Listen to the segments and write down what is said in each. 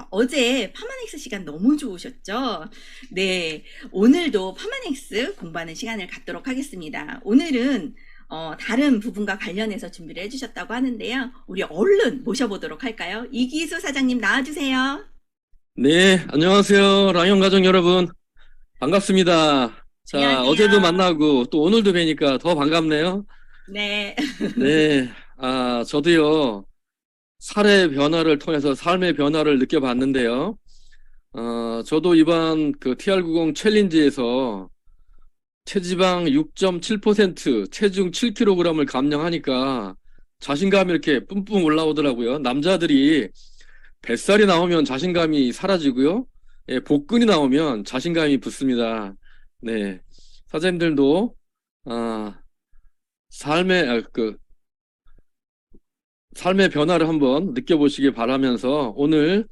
어제 파마넥스 시간 너무 좋으셨죠? 네, 오늘도 파마넥스 공부하는 시간을 갖도록 하겠습니다. 오늘은 다른 부분과 관련해서 준비를 해주셨다고 하는데요. 우리 얼른 모셔보도록 할까요? 이기수 사장님 나와주세요. 네, 안녕하세요. 라이온 가족 여러분. 반갑습니다. 자, 어제도 안녕하세요. 만나고 또 오늘도 뵈니까 더 반갑네요. 네. 네, 저도요, 살의 변화를 통해서 삶의 변화를 느껴봤는데요. 저도 이번 그 TR90 챌린지에서 체지방 6.7%, 체중 7kg을 감량하니까 자신감이 이렇게 뿜뿜 올라오더라고요. 남자들이 뱃살이 나오면 자신감이 사라지고요. 예, 복근이 나오면 자신감이 붙습니다. 네. 사장님들도, 아, 삶의, 삶의 변화를 한번 느껴보시기 바라면서 오늘,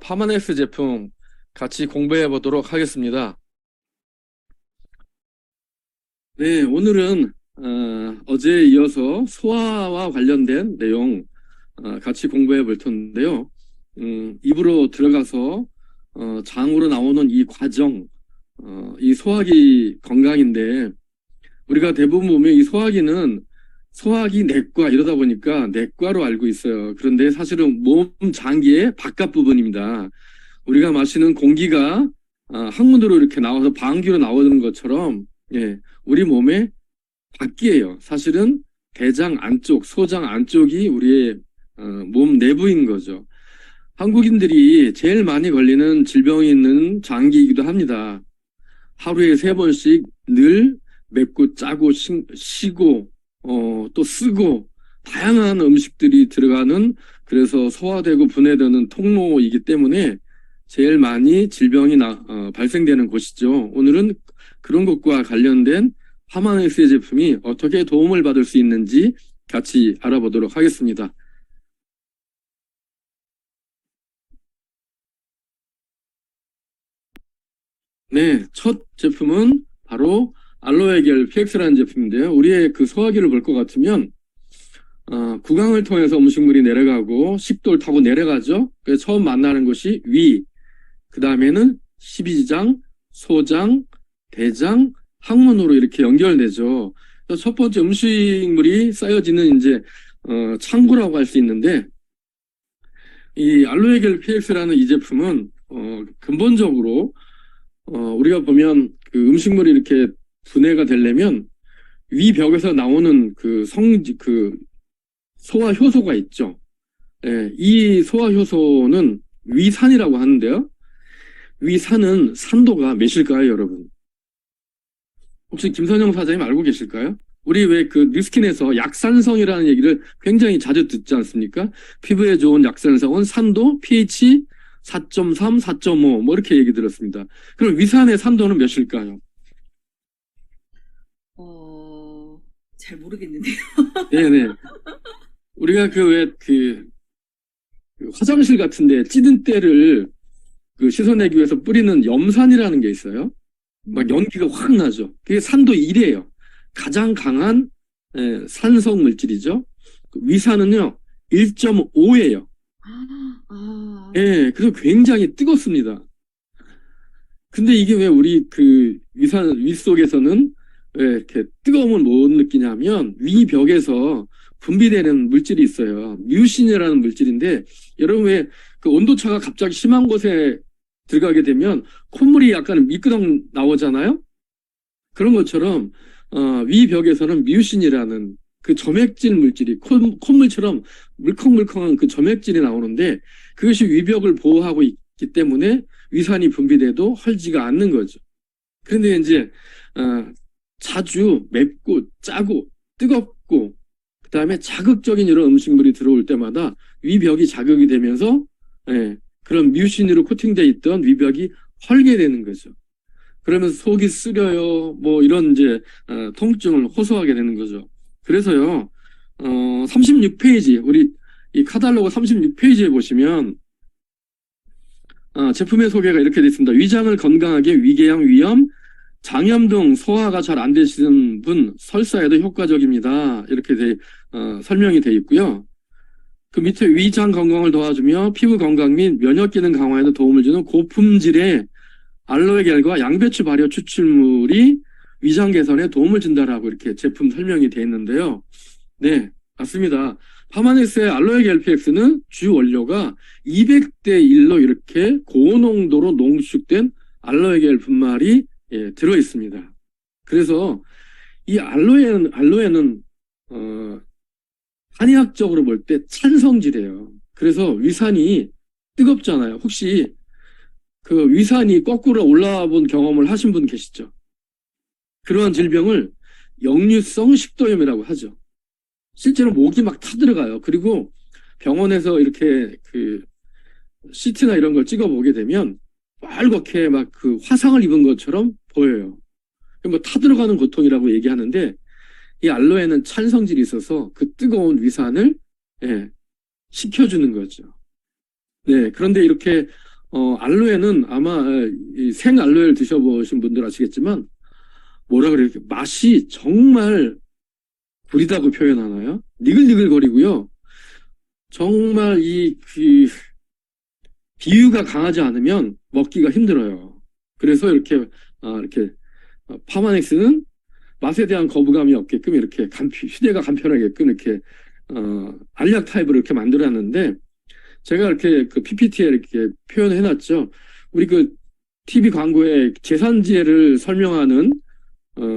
파마넥스 제품 같이 공부해 보도록 하겠습니다. 네, 오늘은, 어제에 이어서 소화와 관련된 내용, 같이 공부해 볼 텐데요. 입으로 들어가서 장으로 나오는 이 과정, 이 소화기 건강인데 우리가 대부분 보면 이 소화기는 소화기 내과 이러다 보니까 내과로 알고 있어요. 그런데 사실은 몸 장기의 바깥 부분입니다. 우리가 마시는 공기가 항문으로 이렇게 나와서 방귀로 나오는 것처럼 예, 우리 몸의 밖이에요. 사실은 대장 안쪽, 소장 안쪽이 우리의 몸 내부인 거죠. 한국인들이 제일 많이 걸리는 질병이 있는 장기이기도 합니다. 하루에 3번씩 늘 맵고 짜고 시고 또 쓰고 다양한 음식들이 들어가는 그래서 소화되고 분해되는 통로이기 때문에 제일 많이 질병이 발생되는 곳이죠. 오늘은 그런 것과 관련된 파마넥스의 제품이 어떻게 도움을 받을 수 있는지 같이 알아보도록 하겠습니다. 네, 첫 제품은 바로 알로에겔 PX라는 제품인데요. 우리의 그 소화기를 볼 것 같으면 구강을 통해서 음식물이 내려가고 식도를 타고 내려가죠. 그래서 처음 만나는 것이 위, 그 다음에는 십이지장, 소장, 대장, 항문으로 이렇게 연결되죠. 그래서 첫 번째 음식물이 쌓여지는 이제 창구라고 할 수 있는데 이 알로에겔 PX라는 이 제품은 근본적으로 우리가 보면 그 음식물이 이렇게 분해가 되려면 위벽에서 나오는 그 소화 효소가 있죠. 예, 이 소화 효소는 위산이라고 하는데요. 위산은 산도가 몇일까요, 여러분? 혹시 김선영 사장님 알고 계실까요? 우리 왜 그 뉴스킨에서 약산성이라는 얘기를 굉장히 자주 듣지 않습니까? 피부에 좋은 약산성은 산도, pH 4.3, 4.5, 뭐 이렇게 얘기 들었습니다. 그럼 위산의 산도는 몇일까요? 잘 모르겠는데요. 네네. 우리가 그 화장실 같은데 찌든 때를 그 씻어내기 위해서 뿌리는 염산이라는 게 있어요. 막 연기가 확 나죠. 그게 산도 1이에요. 가장 강한 산성 물질이죠. 위산은요, 1.5예요. 아, 예, 그래서 굉장히 뜨겁습니다. 근데 이게 왜 우리 그 위 속에서는 왜 이렇게 뜨거움을 못 느끼냐면 위벽에서 분비되는 물질이 있어요. 뮤신이라는 물질인데 여러분 왜 그 온도차가 갑자기 심한 곳에 들어가게 되면 콧물이 약간 미끄덩 나오잖아요. 그런 것처럼 위벽에서는 뮤신이라는 그 점액질 물질이 콧물처럼 물컹물컹한 그 점액질이 나오는데 그것이 위벽을 보호하고 있기 때문에 위산이 분비돼도 헐지가 않는 거죠. 그런데 이제 자주 맵고 짜고 뜨겁고 그다음에 자극적인 이런 음식물이 들어올 때마다 위벽이 자극이 되면서 그런 뮤신으로 코팅되어 있던 위벽이 헐게 되는 거죠. 그러면서 속이 쓰려요. 뭐 이런 이제 통증을 호소하게 되는 거죠. 그래서요. 36페이지 우리 이 카탈로그 36페이지에 보시면 제품의 소개가 이렇게 되어 있습니다. 위장을 건강하게 위궤양, 위염, 장염 등 소화가 잘 안 되시는 분 설사에도 효과적입니다. 이렇게 설명이 되어 있고요. 그 밑에 위장 건강을 도와주며 피부 건강 및 면역 기능 강화에도 도움을 주는 고품질의 알로에겔과 양배추 발효 추출물이 위장 개선에 도움을 준다라고 이렇게 제품 설명이 되어 있는데요. 네, 맞습니다. 파마넥스의 알로에겔 PX는 주 원료가 200대 1로 이렇게 고농도로 농축된 알로에겔 분말이 들어 있습니다. 그래서 이 알로에는 한의학적으로 볼 때 찬성질이에요. 그래서 위산이 뜨겁잖아요. 혹시 그 위산이 거꾸로 올라와 본 경험을 하신 분 계시죠? 그러한 질병을 역류성 식도염이라고 하죠. 실제로 목이 막 타들어가요. 그리고 병원에서 이렇게 그 CT나 이런 걸 찍어보게 되면 빨갛게 막 그 화상을 입은 것처럼 보여요. 뭐 타들어가는 고통이라고 얘기하는데 이 알로에는 찬성질이 있어서 그 뜨거운 위산을 식혀주는 거죠. 네, 그런데 이렇게 알로에는 아마 이 생 알로에를 드셔보신 분들 아시겠지만 뭐라 그래요? 맛이 정말 구리다고 표현하나요? 니글니글거리고요. 정말 비유가 강하지 않으면 먹기가 힘들어요. 그래서 이렇게 파마넥스는 맛에 대한 거부감이 없게끔 이렇게 휴대가 간편하게끔 이렇게 알약 타입으로 이렇게 만들어놨는데 제가 이렇게 그 PPT에 이렇게 표현해놨죠. 우리 그 TV 광고에 제산제를 설명하는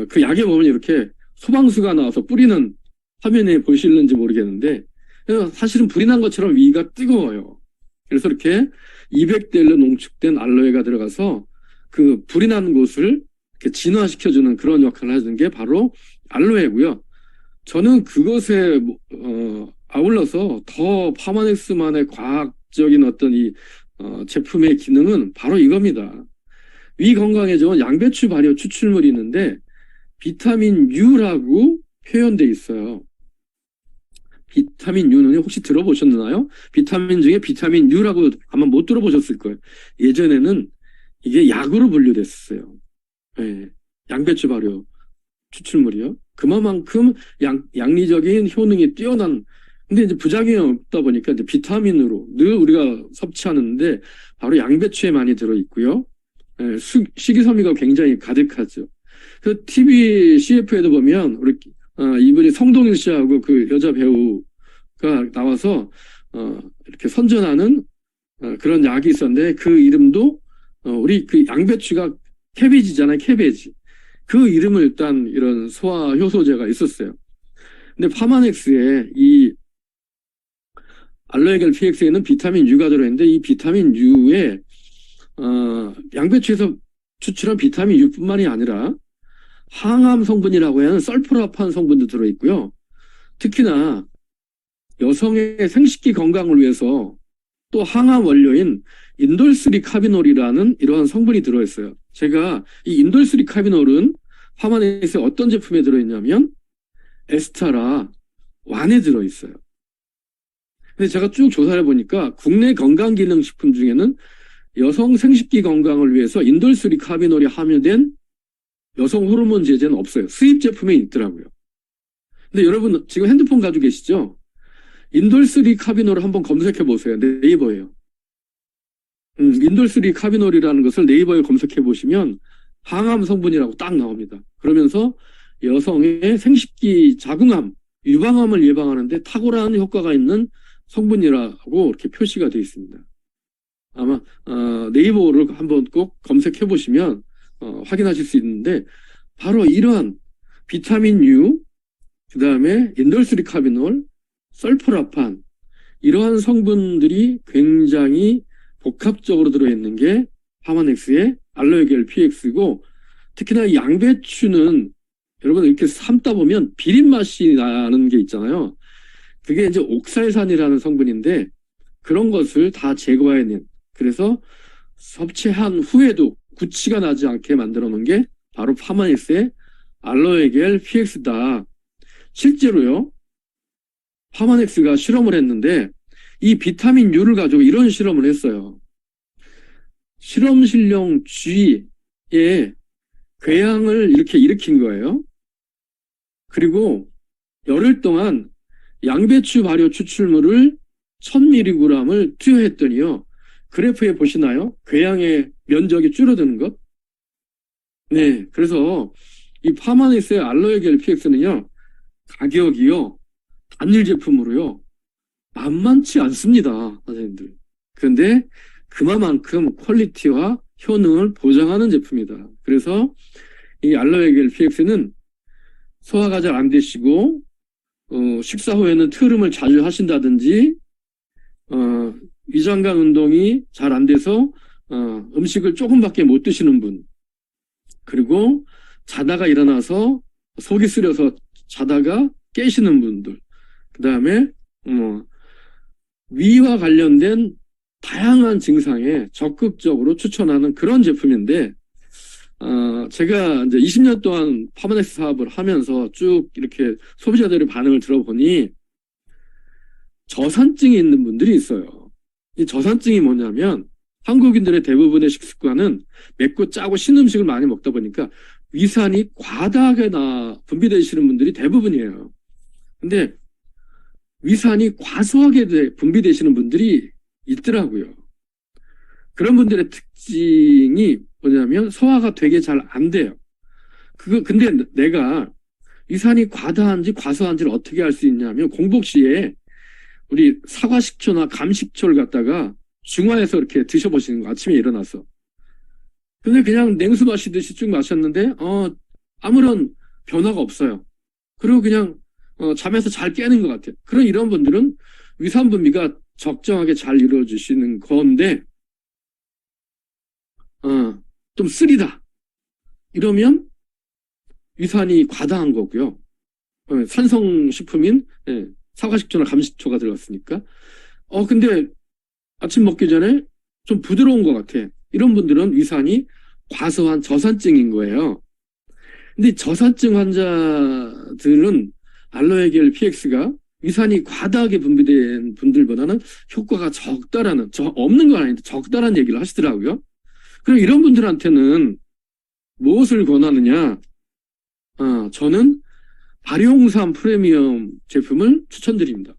그 약에 보면 이렇게 소방수가 나와서 뿌리는 화면에 보실는지 모르겠는데 사실은 불이 난 것처럼 위가 뜨거워요. 그래서 이렇게 200대 1로 농축된 알로에가 들어가서 그 불이 난 곳을 이렇게 진화시켜주는 그런 역할을 하는 게 바로 알로에고요. 저는 그것에 아울러서 더 파마넥스만의 과학적인 어떤 제품의 기능은 바로 이겁니다. 위 건강에 좋은 양배추 발효 추출물이 있는데 비타민 U라고 표현돼 있어요. 비타민 U는 혹시 들어보셨나요? 비타민 중에 비타민 U라고 아마 못 들어보셨을 거예요. 예전에는 이게 약으로 분류됐어요. 네, 양배추 발효 추출물이요. 그만큼 양리적인 효능이 뛰어난, 근데 이제 부작용이 없다 보니까 이제 비타민으로 늘 우리가 섭취하는데 바로 양배추에 많이 들어있고요. 네, 식이섬유가 굉장히 가득하죠. 그 TV CF에도 보면 우리 이분이 성동일 씨하고 그 여자 배우가 나와서 이렇게 선전하는 그런 약이 있었는데 그 이름도 우리 그 양배추가 캐베지잖아요. 캐베지. 그 이름을 일단 이런 소화 효소제가 있었어요. 근데 파마넥스에 이 알로에겔 PX에는 비타민 U가 들어있는데 이 비타민 U에 양배추에서 추출한 비타민 U뿐만이 아니라 항암 성분이라고 하는 설포라판 성분도 들어있고요. 특히나 여성의 생식기 건강을 위해서 또 항암 원료인 인돌3 카비놀이라는 이러한 성분이 들어있어요. 제가 이 인돌3 카비놀은 파마넥스의 어떤 제품에 들어있냐면 에스타라 완에 들어있어요. 근데 제가 쭉 조사해 보니까 국내 건강기능식품 중에는 여성 생식기 건강을 위해서 인돌3 카비놀이 함유된 여성 호르몬 제제는 없어요. 수입 제품에 있더라고요. 근데 여러분 지금 핸드폰 가지고 계시죠? 인돌3 카비놀을 한번 검색해 보세요. 네이버에요. 인돌3 카비놀이라는 것을 네이버에 검색해 보시면 항암 성분이라고 딱 나옵니다. 그러면서 여성의 생식기 자궁암, 유방암을 예방하는데 탁월한 효과가 있는 성분이라고 이렇게 표시가 되어 있습니다. 아마 네이버를 한번 꼭 검색해 보시면 확인하실 수 있는데 바로 이러한 비타민 U, 그 다음에 인돌3 카비놀, 설포라판 이러한 성분들이 굉장히 복합적으로 들어있는 게 파마넥스의 알로에겔 PX고 특히나 이 양배추는 여러분 이렇게 삶다 보면 비린 맛이 나는 게 있잖아요. 그게 이제 옥살산이라는 성분인데 그런 것을 다 제거해낸, 그래서 섭취한 후에도 구취가 나지 않게 만들어 놓은 게 바로 파마넥스의 알로에겔 PX다. 실제로요, 파마넥스가 실험을 했는데 이 비타민 U를 가지고 이런 실험을 했어요. 실험실용 쥐에 궤양을 이렇게 일으킨 거예요. 그리고 열흘 동안 양배추 발효 추출물을 1000mg을 투여했더니요. 그래프에 보시나요? 궤양의 면적이 줄어드는 것? 네. 그래서 이 파마넥스의 알로에겔 PX는요. 가격이요. 단일 제품으로요. 만만치 않습니다. 선생님들. 그런데 그만큼 퀄리티와 효능을 보장하는 제품이다. 그래서 이 알로에겔 PX는 소화가 잘 안 되시고 식사 후에는 트름을 자주 하신다든지 위장관 운동이 잘 안 돼서 음식을 조금밖에 못 드시는 분, 그리고 자다가 일어나서 속이 쓰려서 자다가 깨시는 분들, 그 다음에 위와 관련된 다양한 증상에 적극적으로 추천하는 그런 제품인데, 제가 이제 20년 동안 파마넥스 사업을 하면서 쭉 이렇게 소비자들의 반응을 들어보니 저산증이 있는 분들이 있어요. 이 저산증이 뭐냐면 한국인들의 대부분의 식습관은 맵고 짜고 신 음식을 많이 먹다 보니까 위산이 과다하게 분비되시는 분들이 대부분이에요. 근데 위산이 과소하게 분비되시는 분들이 있더라고요. 그런 분들의 특징이 뭐냐면 소화가 되게 잘 안 돼요. 근데 내가 위산이 과다한지 과소한지를 어떻게 알 수 있냐면 공복 시에 우리 사과식초나 감식초를 갖다가 중화해서 이렇게 드셔보시는 거, 아침에 일어나서. 근데 그냥 냉수 마시듯이 쭉 마셨는데, 아무런 변화가 없어요. 그리고 그냥, 잠에서 잘 깨는 것 같아요. 이런 분들은 위산 분비가 적정하게 잘 이루어지시는 건데, 좀 쓰리다. 이러면 위산이 과다한 거고요. 산성식품인, 사과식초나 감식초가 들어갔으니까. 근데 아침 먹기 전에 좀 부드러운 것 같아. 이런 분들은 위산이 과소한 저산증인 거예요. 근데 저산증 환자들은 알로에겔 PX가 위산이 과다하게 분비된 분들보다는 효과가 없는 건 아닌데 적다라는 얘기를 하시더라고요. 그럼 이런 분들한테는 무엇을 권하느냐? 저는 발효홍삼 프리미엄 제품을 추천드립니다.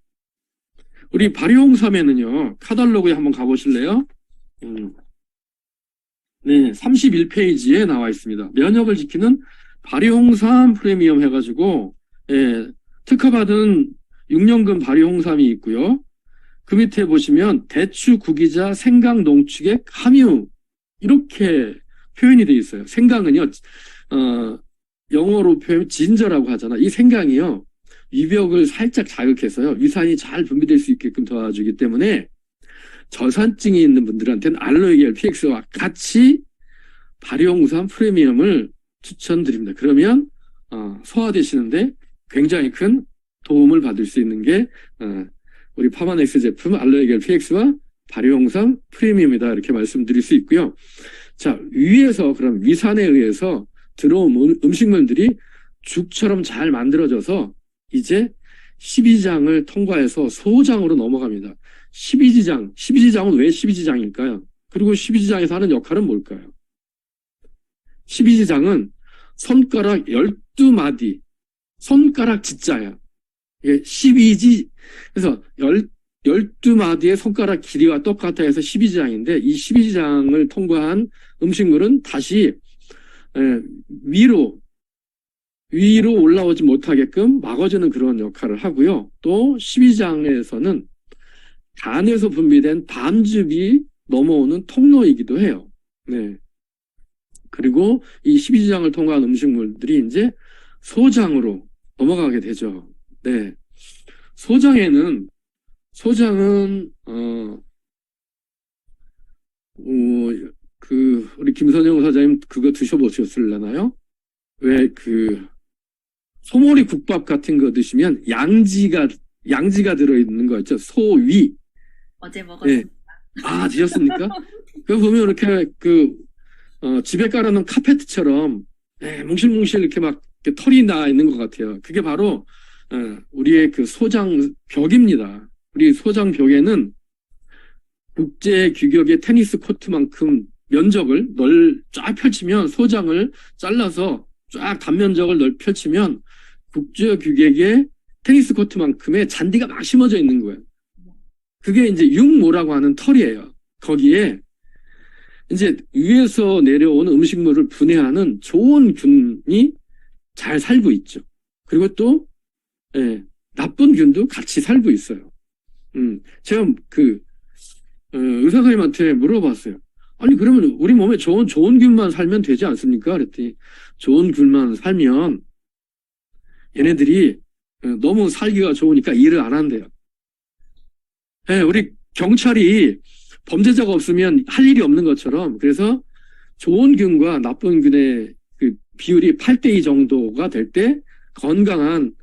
우리 발효홍삼에는요, 카탈로그에 한번 가보실래요? 네, 31페이지에 나와 있습니다. 면역을 지키는 발효홍삼 프리미엄 해가지고, 특허받은 6년근 발효홍삼이 있고요. 그 밑에 보시면 대추, 구기자, 생강, 농축액, 함유 이렇게 표현이 되어 있어요. 생강은요, 영어로 표현 진저라고 하잖아. 이 생강이요, 위벽을 살짝 자극해서요, 위산이 잘 분비될 수 있게끔 도와주기 때문에 저산증이 있는 분들한테는 알로에겔 PX와 같이 발효홍삼 프리미엄을 추천드립니다. 그러면 소화되시는데 굉장히 큰 도움을 받을 수 있는 게 우리 파마넥스 제품 알로에겔 PX와 발효홍삼 프리미엄이다, 이렇게 말씀드릴 수 있고요. 자, 위에서 그럼 위산에 의해서 들어온 음식물들이 죽처럼 잘 만들어져서 이제 12장을 통과해서 소장으로 넘어갑니다. 12지장은 왜 12지장일까요? 그리고 12지장에서 하는 역할은 뭘까요? 12지장은 손가락 12마디, 손가락 지자야. 이게 12지, 그래서 12마디의 손가락 길이와 똑같아 해서 12지장인데, 이 12지장을 통과한 음식물은 다시 위로 올라오지 못하게끔 막아주는 그런 역할을 하고요. 또 12지장에서는 간에서 분비된 반죽이 넘어오는 통로이기도 해요. 네. 그리고 이 12지장을 통과한 음식물들이 이제 소장으로 넘어가게 되죠. 네. 소장은 우리 김선영 사장님 그거 드셔보셨을려나요? 왜 소머리 국밥 같은 거 드시면 양지가 들어있는 거 있죠? 소위. 어제 먹었습니다. 네. 드셨습니까? 그거 보면 이렇게 집에 깔아놓은 카페트처럼 뭉실뭉실 이렇게 막 이렇게 털이 나 있는 것 같아요. 그게 바로 우리의 소장 벽입니다. 우리 소장 벽에는 국제 규격의 테니스 코트만큼 면적을 쫙 펼치면, 소장을 잘라서 쫙 단면적을 펼치면 국제 규격의 테니스 코트만큼의 잔디가 막 심어져 있는 거예요. 그게 이제 육모라고 하는 털이에요. 거기에 이제 위에서 내려오는 음식물을 분해하는 좋은 균이 잘 살고 있죠. 그리고 또, 예, 나쁜 균도 같이 살고 있어요. 제가 의사 선생님한테 물어봤어요. 아니, 그러면 우리 몸에 좋은 균만 살면 되지 않습니까? 그랬더니, 좋은 균만 살면 얘네들이 너무 살기가 좋으니까 일을 안 한대요. 예, 우리 경찰이 범죄자가 없으면 할 일이 없는 것처럼, 그래서 좋은 균과 나쁜 균의 그 비율이 8대2 정도가 될 때 건강한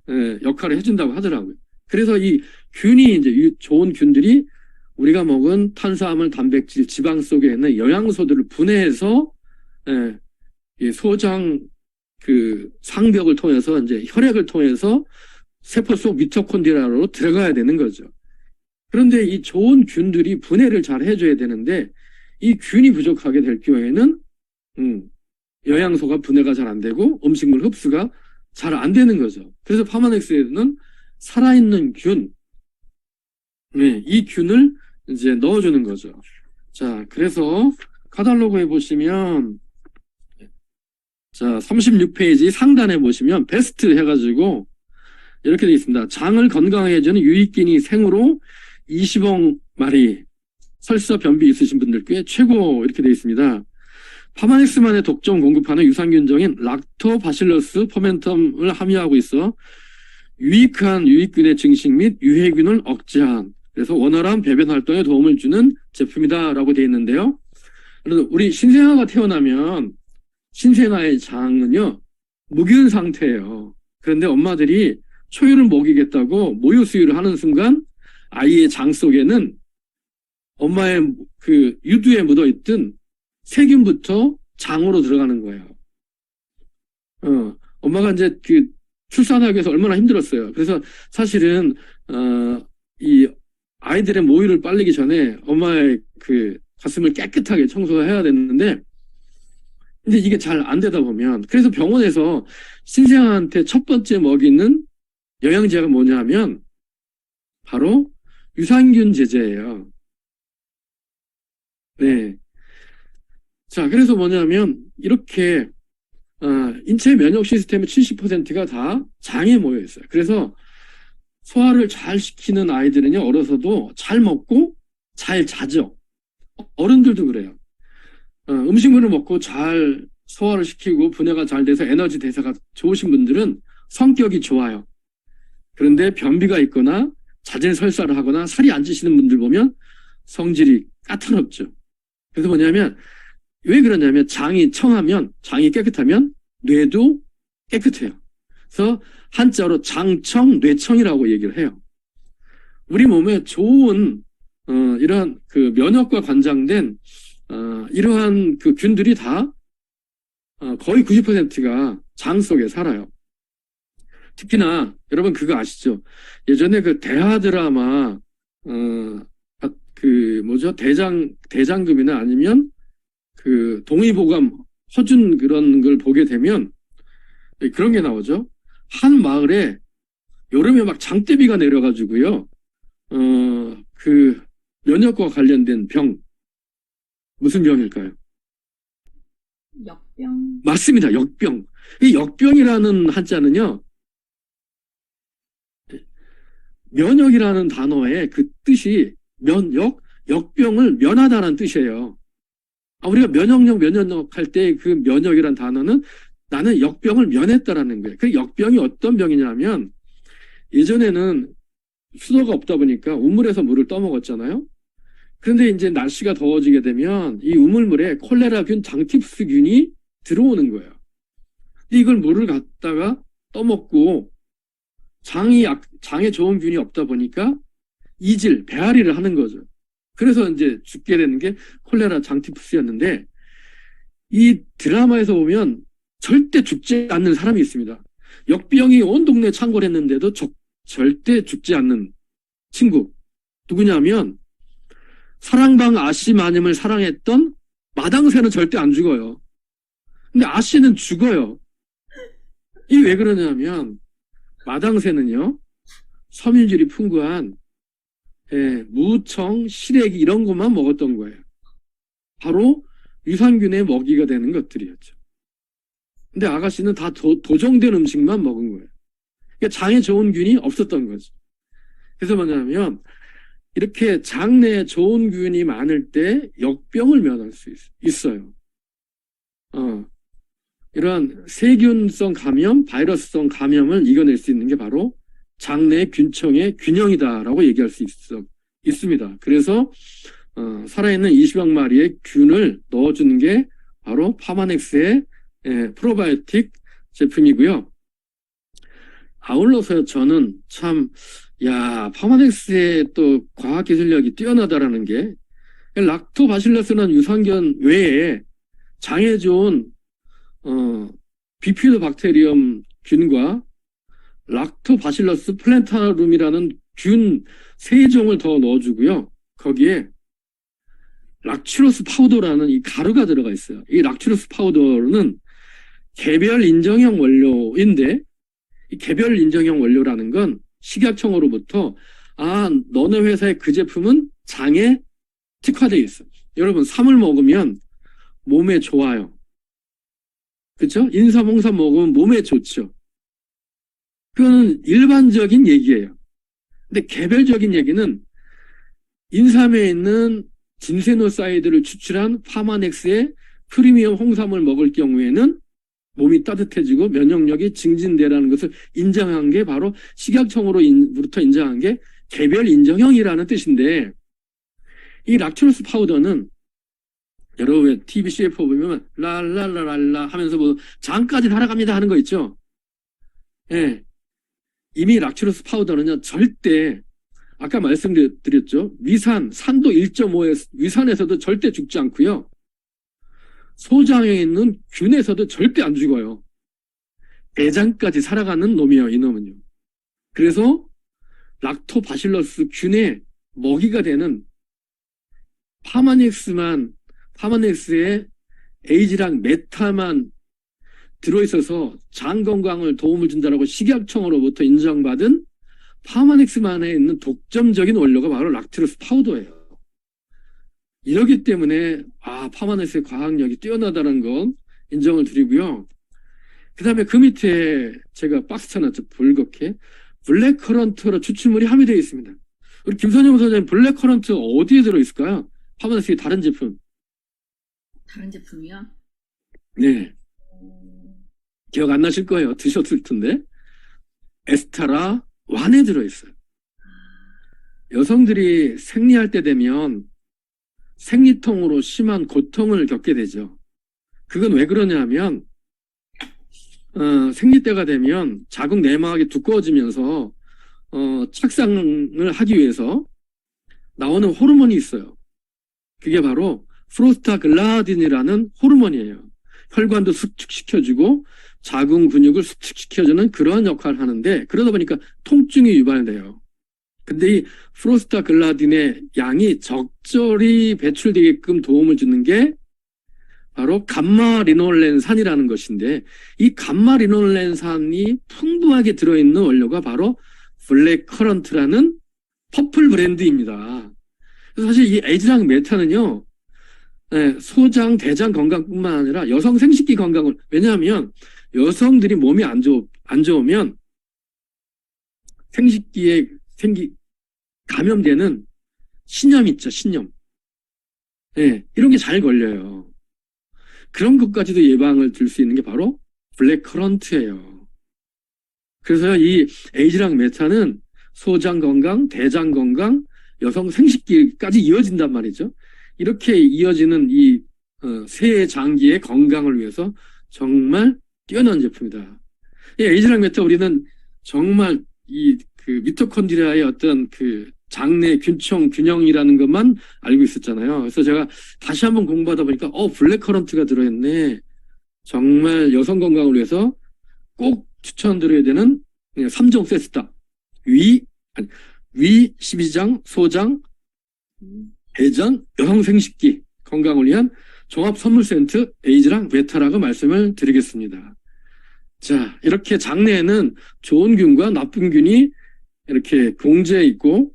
역할을 해준다고 하더라고요. 그래서 이 균이 이제 좋은 균들이 우리가 먹은 탄수화물, 단백질, 지방 속에 있는 영양소들을 분해해서 이 소장 그 상벽을 통해서 이제 혈액을 통해서 세포 속 미토콘드리아로 들어가야 되는 거죠. 그런데 이 좋은 균들이 분해를 잘 해줘야 되는데 이 균이 부족하게 될 경우에는 영양소가 분해가 잘 안 되고 음식물 흡수가 잘 안 되는 거죠. 그래서 파마넥스에는 살아있는 균, 이 균을 이제 넣어주는 거죠. 자, 그래서 카탈로그에 보시면 자, 36페이지 상단에 보시면 베스트 해가지고 이렇게 되어 있습니다. 장을 건강하게 해주는 유익균이 생으로 20억 마리 설사 변비 있으신 분들께 최고 이렇게 되어 있습니다. 파마넥스만의 독점 공급하는 유산균종인 락토바실러스 퍼멘텀을 함유하고 있어 유익한 유익균의 증식 및 유해균을 억제한 그래서 원활한 배변 활동에 도움을 주는 제품이다라고 되어 있는데요. 그래서 우리 신생아가 태어나면 신생아의 장은요 무균 상태예요. 그런데 엄마들이 초유를 먹이겠다고 모유 수유를 하는 순간 아이의 장 속에는 엄마의 그 유두에 묻어있던 세균부터 장으로 들어가는 거예요. 엄마가 이제 그 출산하기 위해서 얼마나 힘들었어요. 그래서 사실은 이 아이들의 모유를 빨리기 전에 엄마의 그 가슴을 깨끗하게 청소해야 되는데 근데 이게 잘 안 되다 보면 그래서 병원에서 신생아한테 첫 번째 먹이는 영양제가 뭐냐면 바로 유산균 제제예요. 네. 자, 그래서 뭐냐면 이렇게 인체 면역 시스템의 70%가 다 장에 모여 있어요. 그래서 소화를 잘 시키는 아이들은요, 어려서도 잘 먹고 잘 자죠. 어른들도 그래요. 음식물을 먹고 잘 소화를 시키고 분해가 잘 돼서 에너지 대사가 좋으신 분들은 성격이 좋아요. 그런데 변비가 있거나 잦은 설사를 하거나 살이 안 찌시는 분들 보면 성질이 까다롭죠. 그래서 뭐냐면 왜 그러냐면 장이 청하면 장이 깨끗하면 뇌도 깨끗해요. 그래서 한자로 장청, 뇌청이라고 얘기를 해요. 우리 몸에 좋은 이러한 그 면역과 관장된 이러한 그 균들이 다 거의 90%가 장 속에 살아요. 특히나 여러분 그거 아시죠? 예전에 그 대하 드라마 그 뭐죠? 대장금이나 아니면 그 동의보감 허준 그런 걸 보게 되면 그런 게 나오죠. 한 마을에 여름에 막 장대비가 내려가지고요. 그 면역과 관련된 병 무슨 병일까요? 역병. 맞습니다. 역병. 이 역병이라는 한자는요. 면역이라는 단어의 그 뜻이 역병을 면하다는 뜻이에요. 우리가 면역력 할 때 그 면역이라는 단어는 나는 역병을 면했다라는 거예요. 그 역병이 어떤 병이냐면 예전에는 수도가 없다 보니까 우물에서 물을 떠먹었잖아요. 그런데 이제 날씨가 더워지게 되면 이 우물물에 콜레라균, 장티푸스균이 들어오는 거예요. 이걸 물을 갖다가 떠먹고 장에 좋은 균이 없다 보니까 이질, 배앓이를 하는 거죠. 그래서 이제 죽게 되는 게 콜레라, 장티푸스였는데 이 드라마에서 보면 절대 죽지 않는 사람이 있습니다. 역병이 온 동네 창궐 했는데도 절대 죽지 않는 친구. 누구냐면 사랑방 아씨 마님을 사랑했던 마당새는 절대 안 죽어요. 근데 아씨는 죽어요. 이게 왜 그러냐면 마당새는요. 섬유질이 풍부한 예, 무청, 시래기 이런 것만 먹었던 거예요. 바로 유산균의 먹이가 되는 것들이었죠. 근데 아가씨는 다 도정된 음식만 먹은 거예요. 그러니까 장에 좋은 균이 없었던 거죠. 그래서 뭐냐면 이렇게 장내에 좋은 균이 많을 때 역병을 면할 수 있어요. 이러한 세균성 감염, 바이러스성 감염을 이겨낼 수 있는 게 바로 장내 균청의 균형이다라고 얘기할 수 있습니다. 그래서 살아있는 20여 마리의 균을 넣어주는 게 바로 파마넥스의 프로바이오틱 제품이고요. 아울러서 저는 참, 파마넥스의 또 과학기술력이 뛰어나다라는 게, 락토바실러스라는 유산균 외에 장에 좋은, 비피도박테리엄 균과 락토바실러스 플랜타룸이라는 균 3종을 더 넣어주고요. 거기에 락츄로스 파우더라는 이 가루가 들어가 있어요. 이 락츄로스 파우더는 개별 인정형 원료인데, 이 개별 인정형 원료라는 건 식약청으로부터 너네 회사의 그 제품은 장에 특화되어 있어. 여러분, 삼을 먹으면 몸에 좋아요. 그렇죠? 인삼, 홍삼 먹으면 몸에 좋죠. 그거는 일반적인 얘기예요. 근데 개별적인 얘기는 인삼에 있는 진세노사이드를 추출한 파마넥스의 프리미엄 홍삼을 먹을 경우에는 몸이 따뜻해지고 면역력이 증진되라는 것을 인정한 게 바로 식약청으로부터 인정한 게 개별 인정형이라는 뜻인데, 이 락츄로스 파우더는 여러분 왜 TV CF 보면 랄랄랄랄라 하면서 뭐 장까지 날아갑니다 하는 거 있죠? 예. 이미 락츄로스 파우더는요 절대 아까 말씀드렸죠. 위산, 산도 1.5에 위산에서도 절대 죽지 않고요. 소장에 있는 균에서도 절대 안 죽어요. 대장까지 살아가는 놈이에요, 이놈은요. 그래서 락토바실러스 균의 먹이가 되는 파마넥스의 에이지랑 메타만 들어있어서 장 건강을 도움을 준다라고 식약청으로부터 인정받은 파마넥스만에 있는 독점적인 원료가 바로 락토로스 파우더예요. 이러기 때문에 파마넥스의 과학력이 뛰어나다는 건 인정을 드리고요. 그 다음에 그 밑에 제가 박스 쳐놨죠. 붉게 블랙커런트로 추출물이 함유되어 있습니다. 우리 김선영 소장님, 블랙커런트 어디에 들어있을까요? 파마넥스의 다른 제품. 다른 제품이요? 네. 기억 안 나실 거예요. 드셨을 텐데. 에스타라 완에 들어있어요. 여성들이 생리할 때 되면 생리통으로 심한 고통을 겪게 되죠. 그건 왜 그러냐면 생리 때가 되면 자궁 내막이 두꺼워지면서 착상을 하기 위해서 나오는 호르몬이 있어요. 그게 바로 프로스타글라딘이라는 호르몬이에요. 혈관도 수축시켜주고 자궁 근육을 수축시켜주는 그런 역할을 하는데, 그러다 보니까 통증이 유발돼요. 근데 이 프로스타글라딘의 양이 적절히 배출되게끔 도움을 주는 게 바로 감마리놀렌산이라는 것인데, 이 감마리놀렌산이 풍부하게 들어있는 원료가 바로 블랙커런트라는 퍼플 브랜드입니다. 그래서 사실 이 에이지랑 메타는요, 소장, 대장 건강뿐만 아니라 여성 생식기 건강을, 왜냐하면 여성들이 몸이 안 좋으면 생식기에 감염되는 신염 있죠, 신염. 이런 게 잘 걸려요. 그런 것까지도 예방을 들 수 있는 게 바로 블랙커런트예요. 그래서 이 에이지랑 메타는 소장 건강, 대장 건강, 여성 생식기까지 이어진단 말이죠. 이렇게 이어지는 이 새 장기의 건강을 위해서 정말 뛰어난 제품이다. 이 에이지랑 메타 우리는 정말 그 미토콘드리아의 어떤 그 장내 균형이라는 것만 알고 있었잖아요. 그래서 제가 다시 한번 공부하다 보니까 블랙커런트가 들어있네. 정말 여성 건강을 위해서 꼭 추천드려야 되는 3종 세트다. 위 12장, 소장, 대장, 여성 생식기 건강을 위한 종합 선물 세트 에이지랑 메타라고 말씀을 드리겠습니다. 자, 이렇게 장내에는 좋은 균과 나쁜 균이 이렇게 공제해 있고,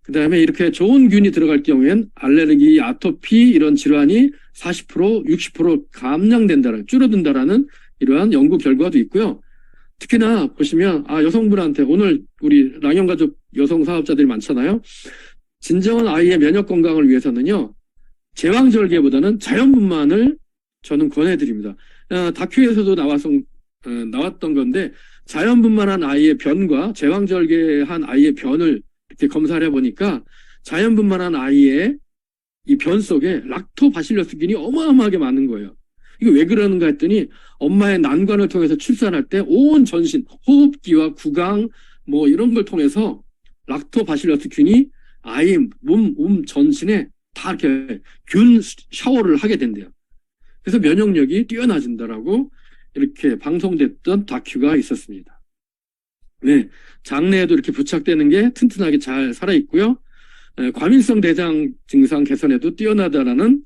그 다음에 이렇게 좋은 균이 들어갈 경우엔 알레르기, 아토피 이런 질환이 40%, 60% 감량된다는, 줄어든다라는 이러한 연구 결과도 있고요. 특히나 보시면, 여성분한테 오늘 우리 랑형가족 여성 사업자들이 많잖아요. 진정한 아이의 면역 건강을 위해서는요, 제왕절개보다는 자연분만을 저는 권해드립니다. 다큐에서도 나왔던 건데, 자연분만한 아이의 변과 제왕절개한 아이의 변을 이렇게 검사를 해보니까 자연분만한 아이의 이 변 속에 락토바실러스균이 어마어마하게 많은 거예요. 이게 왜 그러는가 했더니 엄마의 난관을 통해서 출산할 때 온 전신, 호흡기와 구강 뭐 이런 걸 통해서 락토바실러스균이 아이 몸 전신에 다 이렇게 균 샤워를 하게 된대요. 그래서 면역력이 뛰어나진다라고 이렇게 방송됐던 다큐가 있었습니다. 네, 장내에도 이렇게 부착되는 게 튼튼하게 잘 살아있고요. 과민성 대장 증상 개선에도 뛰어나다라는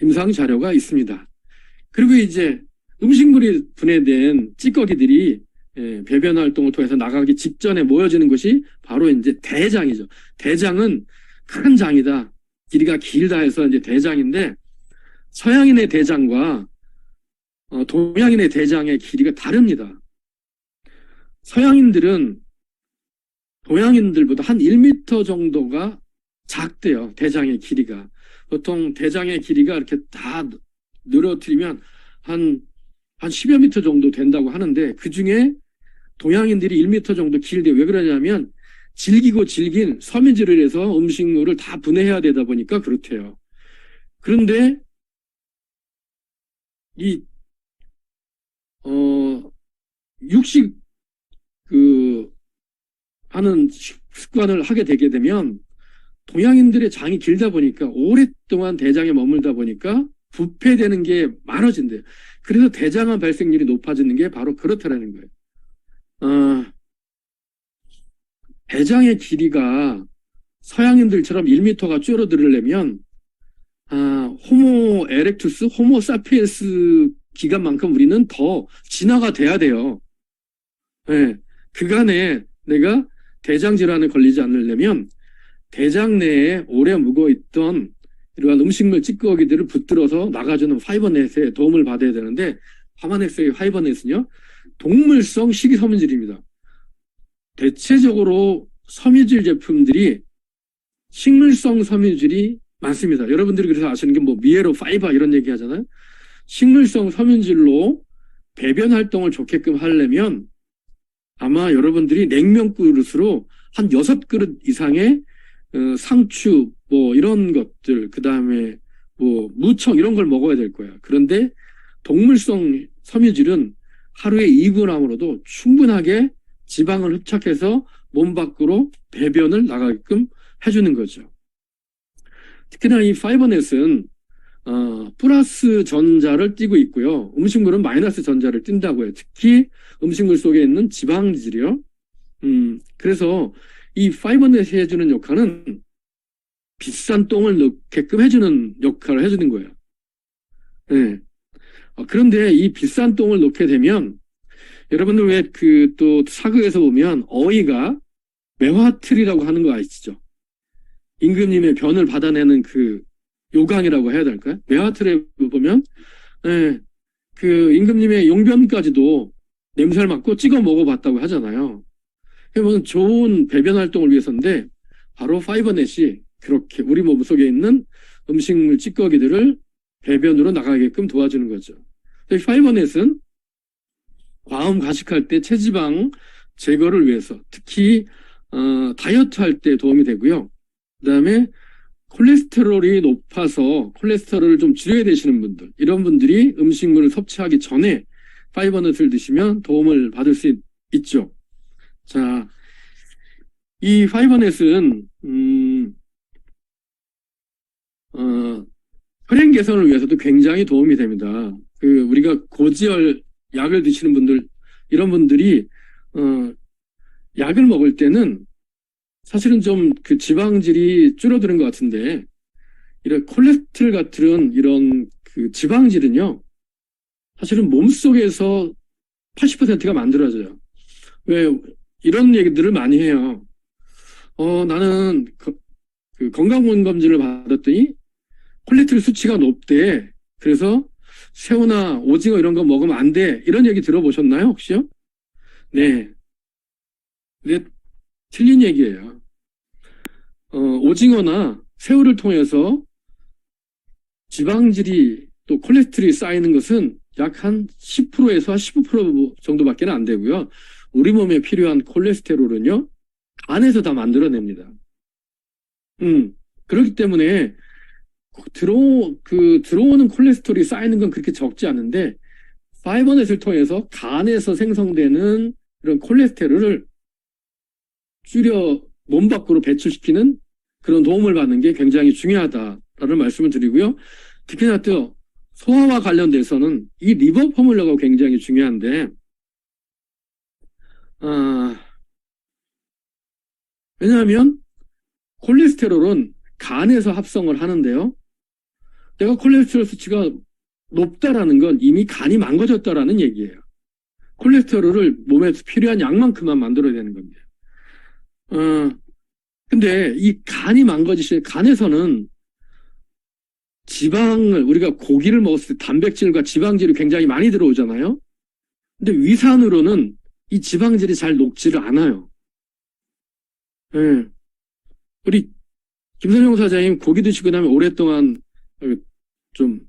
임상 자료가 있습니다. 그리고 이제 음식물이 분해된 찌꺼기들이 배변 활동을 통해서 나가기 직전에 모여지는 것이 바로 이제 대장이죠. 대장은 큰 장이다. 길이가 길다 해서 이제 대장인데 서양인의 대장과 동양인의 대장의 길이가 다릅니다. 서양인들은 동양인들보다 한 1m 정도가 작대요. 대장의 길이가. 보통 대장의 길이가 이렇게 다 늘어뜨리면 한 10여 미터 정도 된다고 하는데 그 중에 동양인들이 1m 정도 길대요. 왜 그러냐면 질기고 질긴 섬유질을 해서 음식물을 다 분해해야 되다 보니까 그렇대요. 그런데 육식 하는 습관을 하게 되게 되면 동양인들의 장이 길다 보니까 오랫동안 대장에 머물다 보니까 부패되는 게 많아진대요. 그래서 대장암 발생률이 높아지는 게 바로 그렇다라는 거예요. 대장의 길이가 서양인들처럼 1m가 줄어들려면 호모 에렉투스, 호모 사피엔스 기간만큼 우리는 더 진화가 돼야 돼요. 네, 그간에 내가 대장 질환에 걸리지 않으려면 대장 내에 오래 묵어있던 이러한 음식물 찌꺼기들을 붙들어서 나가주는 파이버넷의 도움을 받아야 되는데 파마넥스의 파이버넷은요 동물성 식이섬유질입니다. 대체적으로 섬유질 제품들이 식물성 섬유질이 많습니다. 여러분들이 그래서 아시는 게 뭐 미에로 파이버 이런 얘기 하잖아요. 식물성 섬유질로 배변 활동을 좋게끔 하려면 아마 여러분들이 냉면 그릇으로 한 6그릇 이상의 상추 뭐 이런 것들 그 다음에 뭐 무청 이런 걸 먹어야 될 거야. 그런데 동물성 섬유질은 하루에 2g으로도 충분하게 지방을 흡착해서 몸 밖으로 배변을 나가게끔 해주는 거죠. 특히나 이 파이버넷은 플러스 전자를 띠고 있고요. 음식물은 마이너스 전자를 띈다고 해요. 특히 음식물 속에 있는 지방질이요. 그래서 이 파이버넷이 해주는 역할은 비싼 똥을 넣게끔 해주는 역할을 해주는 거예요. 네. 그런데 이 비싼 똥을 넣게 되면 여러분들 왜 또 사극에서 보면 어이가 매화틀이라고 하는 거 아시죠? 임금님의 변을 받아내는 그 요강이라고 해야 될까요? 매화틀에 보면 그 임금님의 용변까지도 냄새를 맡고 찍어 먹어봤다고 하잖아요. 그러면 좋은 배변 활동을 위해서인데 바로 파이버넷이 그렇게 우리 몸 속에 있는 음식물 찌꺼기들을 배변으로 나가게끔 도와주는 거죠. 파이버넷은 과음 과식할 때 체지방 제거를 위해서 특히 다이어트 할 때 도움이 되고요. 그 다음에 콜레스테롤이 높아서 콜레스테롤을 좀 줄여야 되시는 분들 이런 분들이 음식물을 섭취하기 전에 파이버넷을 드시면 도움을 받을 수 있죠. 자, 이 파이버넷은 혈행 개선을 위해서도 굉장히 도움이 됩니다. 우리가 고지혈 약을 드시는 분들 이런 분들이 약을 먹을 때는 사실은 좀 그 지방질이 줄어드는 것 같은데 이런 콜레스테롤 같은 이런 그 지방질은요 사실은 몸속에서 80%가 만들어져요. 왜 이런 얘기들을 많이 해요. 나는 그 건강검진을 받았더니 콜레스테롤 수치가 높대. 그래서 새우나 오징어 이런 거 먹으면 안 돼. 이런 얘기 들어보셨나요, 혹시요? 네. 네, 틀린 얘기예요. 오징어나 새우를 통해서 지방질이 또 콜레스테롤이 쌓이는 것은 약 한 10%에서 한 15% 정도밖에 안 되고요. 우리 몸에 필요한 콜레스테롤은요, 간에서 다 만들어냅니다. 그렇기 때문에 들어오는 콜레스테롤이 쌓이는 건 그렇게 적지 않은데, 파이버넷을 통해서 간에서 생성되는 그런 콜레스테롤을 줄여 몸 밖으로 배출시키는 그런 도움을 받는 게 굉장히 중요하다라는 말씀을 드리고요. 특히나 또 소화와 관련돼서는 이 리버 포뮬러가 굉장히 중요한데, 왜냐하면 콜레스테롤은 간에서 합성을 하는데요. 내가 콜레스테롤 수치가 높다라는 건 이미 간이 망가졌다라는 얘기예요. 콜레스테롤을 몸에서 필요한 양만큼만 만들어야 되는 겁니다. 근데 이 간이 망가지실 간에서는 지방을 우리가 고기를 먹었을 때 단백질과 지방질이 굉장히 많이 들어오잖아요. 근데 위산으로는 이 지방질이 잘 녹지를 않아요. 예. 우리 김선영 사장님 고기 드시고 나면 오랫동안 좀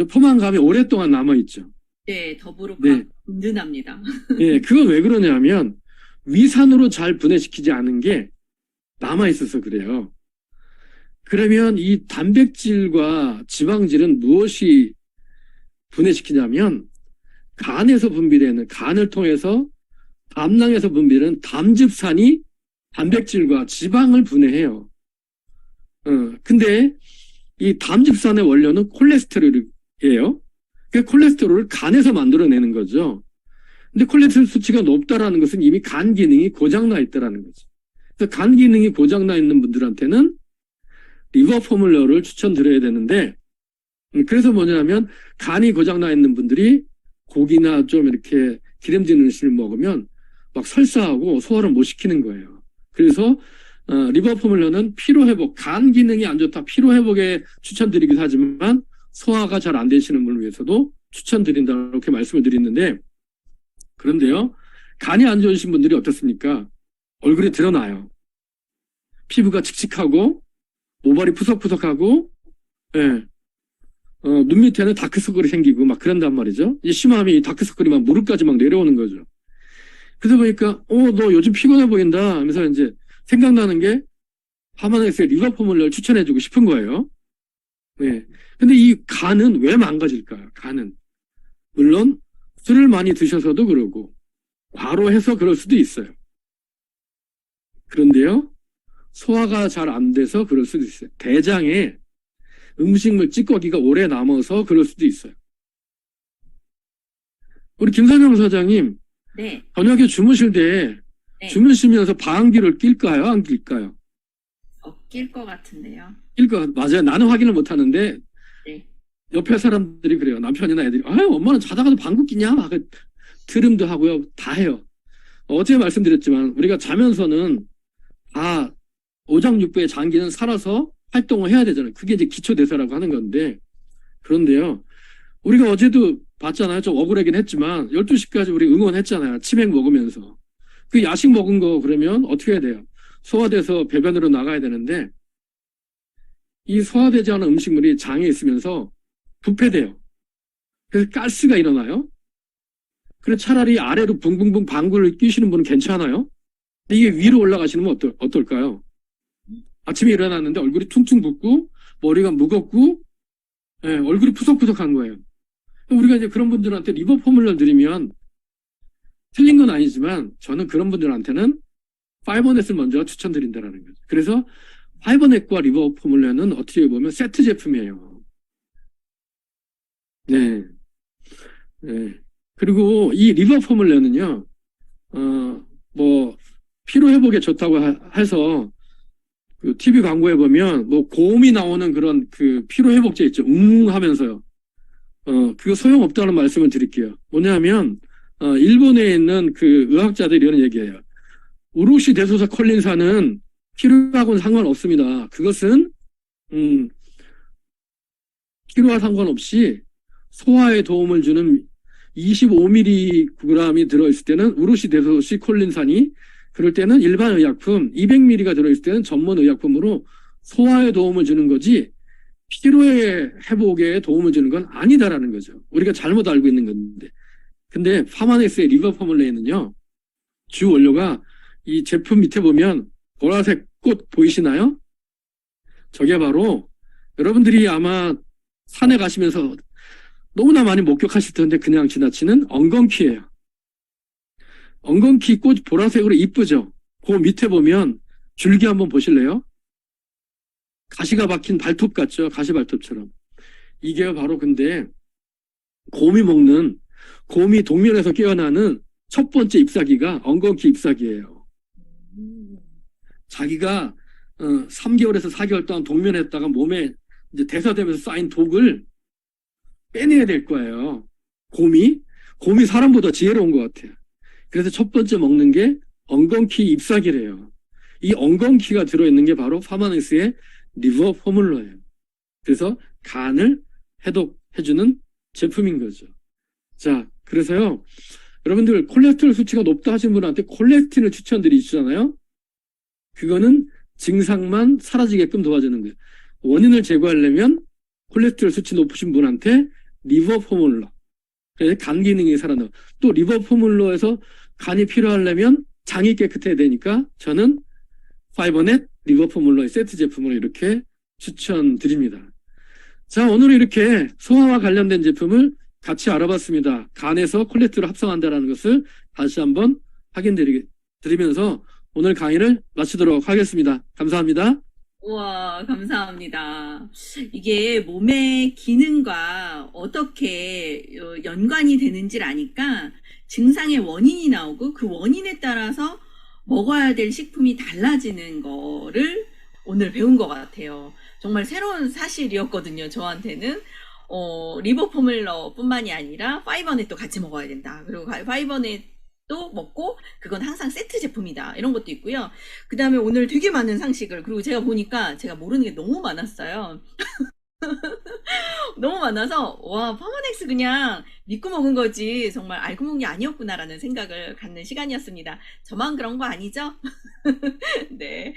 포만감이 오랫동안 남아있죠. 네, 더부룩하고 네. 든든합니다. 예, 그건 왜 그러냐면 위산으로 잘 분해시키지 않은 게 남아있어서 그래요. 그러면 이 단백질과 지방질은 무엇이 분해시키냐면 간에서 분비되는, 간을 통해서 담낭에서 분비되는 담즙산이 단백질과 지방을 분해해요. 근데 이 담즙산의 원료는 콜레스테롤이에요. 그 콜레스테롤을 간에서 만들어내는 거죠. 근데 콜레스테롤 수치가 높다라는 것은 이미 간 기능이 고장나 있다라는 거죠. 그래서 간 기능이 고장나 있는 분들한테는 리버 포뮬러를 추천드려야 되는데, 그래서 뭐냐면 간이 고장나 있는 분들이 고기나 좀 이렇게 기름진 음식을 먹으면 막 설사하고 소화를 못 시키는 거예요. 그래서 리버 포뮬러는 피로회복, 간 기능이 안 좋다 피로회복에 추천드리기도 하지만 소화가 잘 안 되시는 분을 위해서도 추천드린다 이렇게 말씀을 드리는데, 그런데요, 간이 안 좋으신 분들이 어떻습니까? 얼굴이 드러나요. 피부가 칙칙하고 모발이 푸석푸석하고, 예. 눈 밑에는 다크서클이 생기고 막 그런단 말이죠. 이 심함이 다크서클이 막 무릎까지 막 내려오는 거죠. 그래서 보니까 너 요즘 피곤해 보인다 하면서 이제 생각나는 게 파마넥스의 리버 포뮬러를 추천해주고 싶은 거예요. 네. 근데 이 간은 왜 망가질까요? 간은 물론 술을 많이 드셔서도 그러고 과로해서 그럴 수도 있어요. 그런데요, 소화가 잘 안 돼서 그럴 수도 있어요. 대장에 음식물 찌꺼기가 오래 남아서 그럴 수도 있어요. 우리 김선영 사장님, 네, 저녁에 주무실 때 네. 주무시면서 방귀를 낄까요? 안 낄까요? 낄 것 같은데요. 맞아요. 나는 확인을 못 하는데 네. 옆에 사람들이 그래요. 남편이나 애들이 아유 엄마는 자다가도 방귀 끼냐? 막 트름도 하고요. 다 해요. 어제 말씀드렸지만 우리가 자면서는 다 오장육부의 장기는 살아서 활동을 해야 되잖아요. 그게 이제 기초대사라고 하는 건데, 그런데요, 우리가 어제도 봤잖아요. 좀 억울하긴 했지만 12시까지 우리 응원했잖아요. 치맥 먹으면서. 그 야식 먹은 거 그러면 어떻게 해야 돼요? 소화돼서 배변으로 나가야 되는데 이 소화되지 않은 음식물이 장에 있으면서 부패돼요. 그래서 가스가 일어나요. 그래서 차라리 아래로 붕붕붕 방구를 끼시는 분은 괜찮아요. 근데 이게 위로 올라가시는 분 어떨까요? 아침에 일어났는데 얼굴이 퉁퉁 붓고 머리가 무겁고, 예, 얼굴이 푸석푸석한 거예요. 우리가 이제 그런 분들한테 리버 포뮬러 드리면 틀린 건 아니지만 저는 그런 분들한테는 파이버넷을 먼저 추천드린다는 거죠. 그래서 파이버넷과 리버 포뮬러는 어떻게 보면 세트 제품이에요. 네. 네. 그리고 이 리버 포뮬러는요, 피로 회복에 좋다고 해서 그 TV 광고에 보면 고음이 나오는 그런 그 피로 회복제 있죠. 하면서요. 그거 소용없다는 말씀을 드릴게요. 뭐냐면 일본에 있는 그 의학자들이 이런 얘기해요. 우루시 대소사 콜린산은 필요하고는 상관없습니다. 그것은 필요와 상관없이 소화에 도움을 주는 25mg이 들어있을 때는 우루시 대소시 콜린산이, 그럴 때는 일반 의약품 200mg가 들어있을 때는 전문 의약품으로 소화에 도움을 주는 거지 피로의 회복에 도움을 주는 건 아니다라는 거죠. 우리가 잘못 알고 있는 건데. 근데 파마넥스의 리버 포뮬레이는요, 주 원료가 이 제품 밑에 보면 보라색 꽃 보이시나요? 저게 바로 여러분들이 아마 산에 가시면서 너무나 많이 목격하실 텐데 그냥 지나치는 엉겅퀴예요. 엉겅퀴 꽃 보라색으로 이쁘죠? 그 밑에 보면 줄기 한번 보실래요? 가시가 박힌 발톱 같죠? 가시 발톱처럼. 이게 바로 근데 곰이 동면에서 깨어나는 첫 번째 잎사귀가 엉겅퀴 잎사귀예요. 자기가 3개월에서 4개월 동안 동면했다가 몸에 이제 대사되면서 쌓인 독을 빼내야 될 거예요. 곰이 사람보다 지혜로운 것 같아요. 그래서 첫 번째 먹는 게 엉겅퀴 잎사귀래요. 이 엉겅퀴가 들어있는 게 바로 파마넥스의 리버 포뮬러예요. 그래서 간을 해독해주는 제품인 거죠. 자, 그래서요, 여러분들 콜레스테롤 수치가 높다 하신 분한테 콜레스틴을 추천드리잖아요. 그거는 증상만 사라지게끔 도와주는 거예요. 원인을 제거하려면 콜레스테롤 수치 높으신 분한테 리버 포뮬러, 그래서 간 기능이 살아나고, 또 리버 포뮬러에서 간이 필요하려면 장이 깨끗해야 되니까 저는 파이버넷 리버 포뮬러의 세트 제품으로 이렇게 추천드립니다. 자, 오늘은 이렇게 소화와 관련된 제품을 같이 알아봤습니다. 간에서 콜레스테롤을 합성한다는 것을 다시 한번 확인드리면서 오늘 강의를 마치도록 하겠습니다. 감사합니다. 우와, 감사합니다. 이게 몸의 기능과 어떻게 연관이 되는지를 아니까 증상의 원인이 나오고 그 원인에 따라서 먹어야 될 식품이 달라지는 거를 오늘 배운 것 같아요. 정말 새로운 사실이었거든요, 저한테는. 리버 포뮬러뿐만이 아니라 파이버넷도 같이 먹어야 된다. 그리고 파이버넷도 먹고 그건 항상 세트 제품이다. 이런 것도 있고요. 그 다음에 오늘 되게 많은 상식을, 그리고 제가 보니까 제가 모르는 게 너무 많았어요. 너무 많아서 와, 파마넥스 그냥 믿고 먹은 거지 정말 알고 먹은 게 아니었구나라는 생각을 갖는 시간이었습니다. 저만 그런 거 아니죠? 네,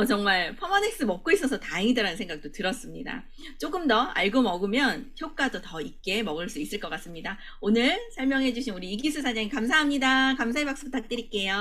정말 파마넥스 먹고 있어서 다행이다라는 생각도 들었습니다. 조금 더 알고 먹으면 효과도 더 있게 먹을 수 있을 것 같습니다. 오늘 설명해주신 우리 이기수 사장님 감사합니다. 감사의 박수 부탁드릴게요.